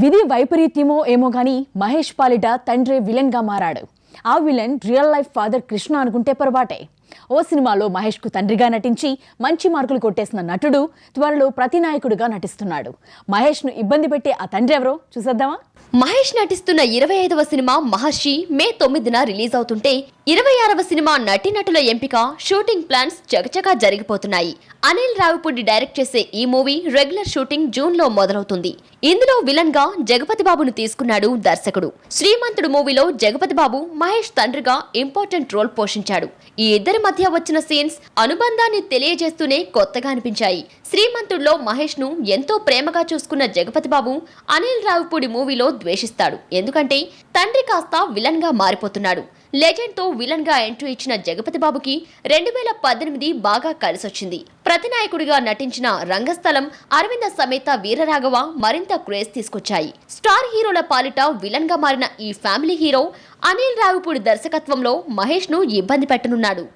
విధి వైపరీత్యమో ఏమో గానీ మహేష్ పాలిట తండ్రి విలన్ గా మారాడు. ఆ villain real life father Krishna అనుకుంటే పొరపాటే. ఓ సినిమాలో మహేష్ కు తండ్రిగా నటించి మంచి మార్కులు కొట్టేసిన నటుడు త్వరలో ప్రతినాయకుడిగా నటిస్తున్నాడు. మహేష్ ను ఇబ్బంది పెట్టే ఆ తండ్రి ఎవరో చూసేద్దామా? మహేష్ నటిస్తున్న 25వ సినిమా మహర్షి మే 9న రిలీజ్ అవుతుంటే 26వ సినిమా నటీనటుల ఎంపిక, షూటింగ్ ప్లాన్స్ చకచకా జరిగిపోతున్నాయి. అనిల్ రావిపూడి డైరెక్ట్ చేసే ఈ మూవీ రెగ్యులర్ షూటింగ్ జూన్ లో మొదలవుతుంది. ఇందులో విలన్ గా జగపతి బాబును తీసుకున్నాడు దర్శకుడు. శ్రీమంతుడు మూవీలో జగపతి బాబు మహేష్ తండ్రిగా ఇంపార్టెంట్ రోల్ పోషించాడు. ఈ ఇద్దరి మధ్య వచ్చిన సీన్స్ అనుబంధాన్ని తెలియజేస్తూనే కొత్తగా అనిపించాయి. శ్రీమంతుడిలో మహేష్ ను ఎంతో ప్రేమగా చూసుకున్న జగపతి బాబు అనిల్ రావిపూడి మూవీలో ద్వేషిస్తాడు. ఎందుకంటే తండ్రి కాస్త విలన్ గా మారిపోతున్నాడు. లెజెండ్ తో విలన్ గా ఎంట్రీ ఇచ్చిన జగపతి బాబుకి 2018 బాగా కలిసొచ్చింది. ప్రతినాయకుడిగా నటించిన రంగస్థలం, అరవింద సమేత వీరరాఘవ మరింత క్రేజ్ తీసుకొచ్చాయి. స్టార్ హీరోల పాలిట విలన్ గా మారిన ఈ ఫ్యామిలీ హీరో అనిల్ రావిపూడి దర్శకత్వంలో మహేష్ ను ఇబ్బంది పెట్టనున్నాడు.